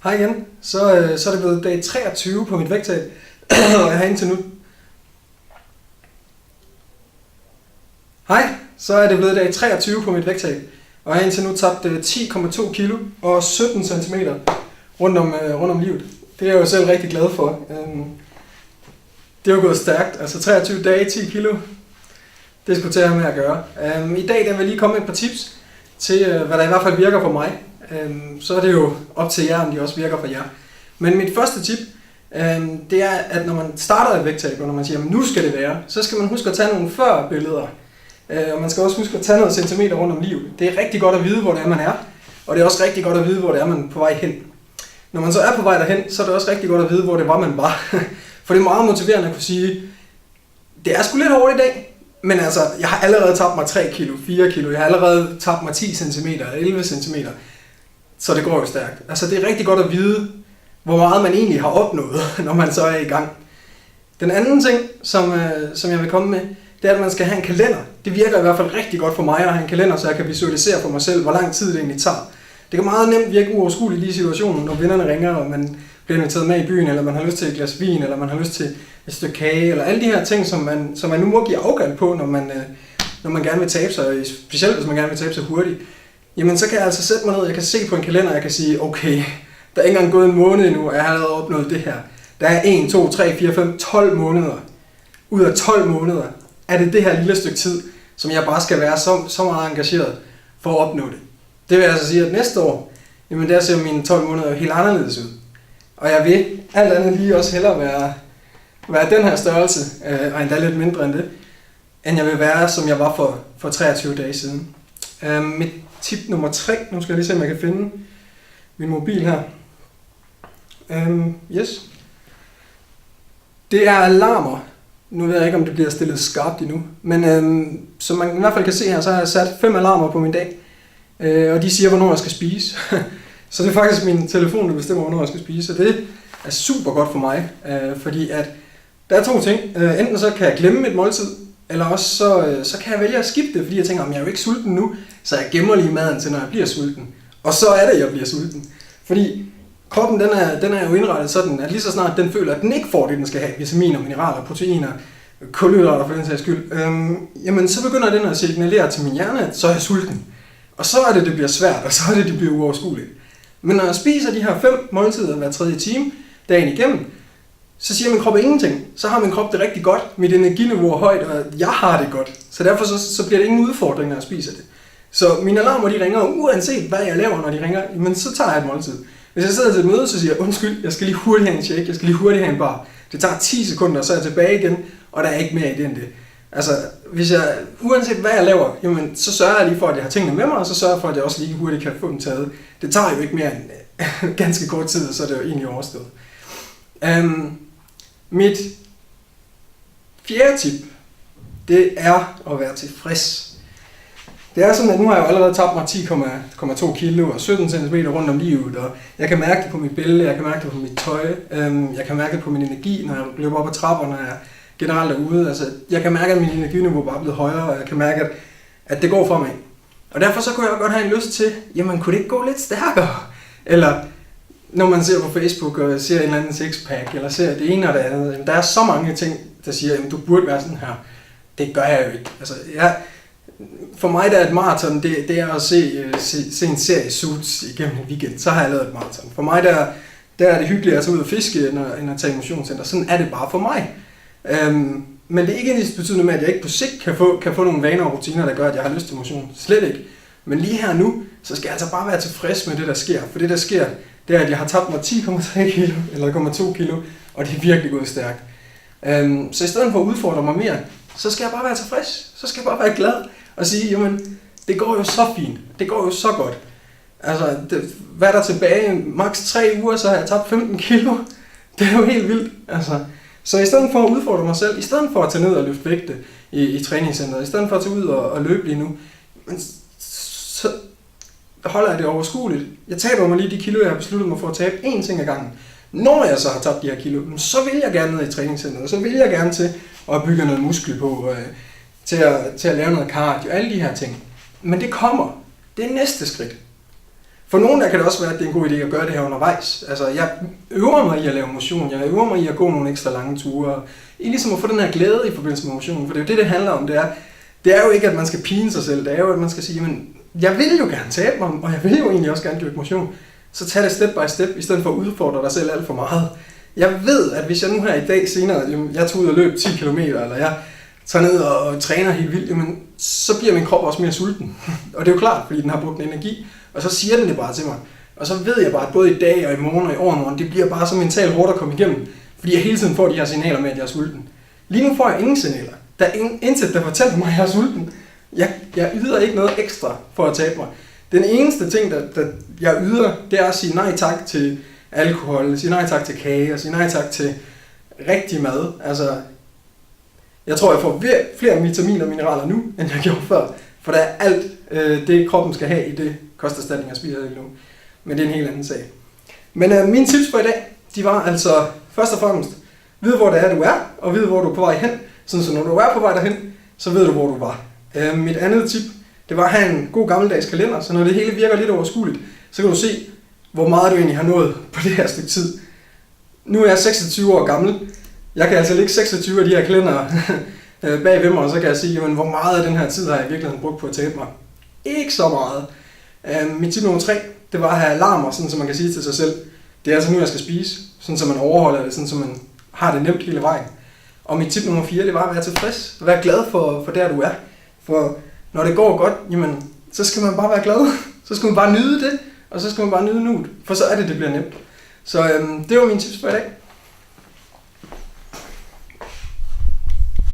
Hej igen. Så er det blevet dag 23 på mit vægttab, og jeg har indtil nu... Hej, så er det blevet dag 23 på mit vægttab, og jeg har indtil nu tabt 10,2 kilo og 17 cm rundt om livet. Det er jeg jo selv rigtig glad for. Det er jo gået stærkt, altså 23 dage, 10 kilo. Det skulle til at have med at gøre. I dag der vil jeg lige komme med et par tips til, hvad der i hvert fald virker for mig. Så er det jo op til jer, om de også virker for jer. Men mit første tip, det er, at når man starter et vægttab, og når man siger, at nu skal det være, så skal man huske at tage nogle før-billeder. Og man skal også huske at tage noget centimeter rundt om livet. Det er rigtig godt at vide, hvor det er, man er. Og det er også rigtig godt at vide, hvor det er, man er på vej hen. Når man så er på vej derhen, så er det også rigtig godt at vide, hvor det var, man var. For det er meget motiverende at kunne sige, det er sgu lidt hårdt i dag, men altså, jeg har allerede tabt mig 3 kilo, 4 kilo, jeg har allerede tabt mig 10 cm, 11 cm. Så det går jo stærkt. Altså, det er rigtig godt at vide, hvor meget man egentlig har opnået, når man så er i gang. Den anden ting, som jeg vil komme med, det er, at man skal have en kalender. Det virker i hvert fald rigtig godt for mig at have en kalender, så jeg kan visualisere for mig selv, hvor lang tid det egentlig tager. Det kan meget nemt virke uoverskueligt i situationen, når vennerne ringer, og man bliver inviteret med i byen, eller man har lyst til et glas vin, eller man har lyst til et stykke kage, eller alle de her ting, som man nu må give afkald på, når man gerne vil tabe sig, specielt hvis man gerne vil tabe sig hurtigt. Jamen så kan jeg altså sætte mig ned, jeg kan se på en kalender, jeg kan sige, okay, der er ikke engang gået en måned endnu, og jeg har allerede opnået det her. Der er 1, 2, 3, 4, 5, 12 måneder. Ud af 12 måneder er det her lille stykke tid, som jeg bare skal være så meget engageret for at opnå det. Det vil altså sige, at næste år, jamen der ser mine 12 måneder helt anderledes ud. Og jeg vil alt andet lige også hellere være den her størrelse, og endda lidt mindre end det, end jeg vil være, som jeg var for 23 dage siden. Mit tip nummer 3, nu skal jeg lige se, om jeg kan finde min mobil her. Yes. Det er alarmer. Nu ved jeg ikke, om det bliver stillet skarpt endnu, men som man i hvert fald kan se her, så har jeg sat 5 alarmer på min dag, og de siger, hvornår jeg skal spise. Så det er faktisk min telefon, der bestemmer, hvornår jeg skal spise, og det er super godt for mig, fordi at der er 2 ting. Enten så kan jeg glemme et måltid, eller også så kan jeg vælge at skippe det, fordi jeg tænker, at jeg er jo ikke sulten nu, så jeg gemmer lige maden til, når jeg bliver sulten. Og så er det, jeg bliver sulten. Fordi kroppen, den er jo indrettet sådan, at lige så snart den føler, at den ikke får det, den skal have, vitaminer, mineraler, proteiner, kulhydrater for den sags skyld, jamen så begynder den at signalere til min hjerne, at så er jeg sulten. Og så er det bliver svært, og så er det bliver uoverskueligt. Men når jeg spiser de her 5 måltider hver 3. time, dagen igennem, så siger min krop ingenting. Så har min krop det rigtig godt, mit energiniveau er højt, og jeg har det godt. Så derfor så bliver det ingen udfordring, når jeg spiser det. Så mine alarmer, de ringer, uanset hvad jeg laver, når de ringer, jamen så tager jeg et måltid. Hvis jeg sidder til et møde, så siger jeg, undskyld, jeg skal lige hurtigt have en shake, jeg skal lige hurtigt have en bar. Det tager 10 sekunder, så er jeg tilbage igen, og der er ikke mere i det end det. Altså, uanset hvad jeg laver, jamen, så sørger jeg lige for, at jeg har tingene med mig, og så sørger jeg for, at jeg også lige hurtigt kan få dem taget. Det tager jo ikke mere end ganske kort tid, og så er det jo egentlig overstået. Mit 4. tip, det er at være tilfreds. Det er sådan, at nu har jeg jo allerede tabt mig 10,2 kilo og 17 cm rundt om livet, og jeg kan mærke det på mit billede, jeg kan mærke det på mit tøj, jeg kan mærke det på min energi, når jeg løber op ad trapper, når jeg generelt er ude. Altså, jeg kan mærke, at min energiniveau bare er blevet højere, og jeg kan mærke, at det går fremad. Og derfor så kunne jeg godt have en lyst til, jamen kunne det ikke gå lidt stærkere? Eller når man ser på Facebook og ser en eller anden sixpack, eller ser det ene og det andet, der er så mange ting, der siger, at du burde være sådan her. Det gør jeg jo ikke. Altså, for mig der er et maraton, det er at se en serie Suits igennem en weekend. Så har jeg lavet et maraton. For mig der er det hyggeligt at tage ud og fiske, end at tage i motionscenter. Sådan er det bare for mig. Men det er ikke ens betydende med, at jeg ikke på sigt kan få nogle vaner og rutiner, der gør, at jeg har lyst til motion. Slet ikke. Men lige her nu, så skal jeg altså bare være tilfreds med det, der sker. For det, der sker, det er, at jeg har tabt mig 10,3 kilo, eller 0,2 kilo, og det er virkelig gået stærkt. Så i stedet for at udfordre mig mere, så skal jeg bare være tilfreds. Så skal jeg bare være glad og sige, jamen, det går jo så fint. Det går jo så godt. Altså, hvad er der tilbage? Maks 3 uger, så har jeg tabt 15 kilo. Det er jo helt vildt. Altså, så i stedet for at udfordre mig selv, i stedet for at tage ned og løfte vægte i træningscenteret, i stedet for at tage ud og løbe lige nu, så holder jeg det overskueligt. Jeg taber mig lige de kilo, jeg har besluttet mig for at tabe én ting ad gangen. Når jeg så har tabt de her kilo, så vil jeg gerne ned i træningscenteret, så vil jeg gerne til at bygge noget muskel på, til at lave noget cardio, alle de her ting. Men det kommer. Det er næste skridt. For nogen der kan det også være, at det er en god idé at gøre det her undervejs. Altså, jeg øver mig i at lave motion, jeg øver mig i at gå nogle ekstra lange ture. I ligesom at få den her glæde i forbindelse med motion, for det er jo det handler om. Det er jo ikke, at man skal pine sig selv, det er jo, at man skal sige, men jeg vil jo gerne tabe mig, og jeg vil jo egentlig også gerne dyrke motion. Så tag det step by step, i stedet for at udfordre dig selv alt for meget. Jeg ved, at hvis jeg nu her i dag senere, jeg tager ud og løber 10 km, eller jeg tager ned og træner helt vildt, jamen, så bliver min krop også mere sulten. Og det er jo klart, fordi den har brugt en energi, og så siger den det bare til mig. Og så ved jeg bare, at både i dag og i morgen og i overmorgen, det bliver bare så mentalt hårdt at komme igennem, fordi jeg hele tiden får de her signaler med, at jeg er sulten. Lige nu får jeg ingen signaler. Der er intet, der fortæller mig, at jeg er sulten. Jeg yder ikke noget ekstra for at tabe mig. Den eneste ting, der jeg yder, det er at sige nej tak til alkohol, sige nej tak til kage, og sige nej tak til rigtig mad. Altså, jeg tror, jeg får flere vitaminer og mineraler nu, end jeg gjorde før. For der er alt det, kroppen skal have i det kosterstatning, jeg spiser lige nu. Men det er en helt anden sag. Men mine tips for i dag, de var altså først og fremmest, vide hvor det er, du er, og vide hvor du er på vej hen. Sådan så når du er på vej derhen, så ved du, hvor du var. Mit andet tip, det var at have en god gammeldags kalender, så når det hele virker lidt overskueligt, så kan du se, hvor meget du egentlig har nået på det her stykke tid. Nu er jeg 26 år gammel. Jeg kan altså lægge 26 af de her kalendere bag ved mig, og så kan jeg sige, jamen, hvor meget af den her tid har jeg i virkeligheden brugt på at tabe mig. Ikke så meget. Mit tip nummer 3, det var at have alarmer, sådan så man kan sige til sig selv, det er altså nu, jeg skal spise, sådan så man overholder det, sådan så man har det nemt hele vejen. Og mit tip nummer 4, det var at være tilfreds, at være glad for der du er. For når det går godt, jamen, så skal man bare være glad. Så skal man bare nyde det, og så skal man bare nyde nuet, for så er det bliver nemt. Så det var mine tips for i dag.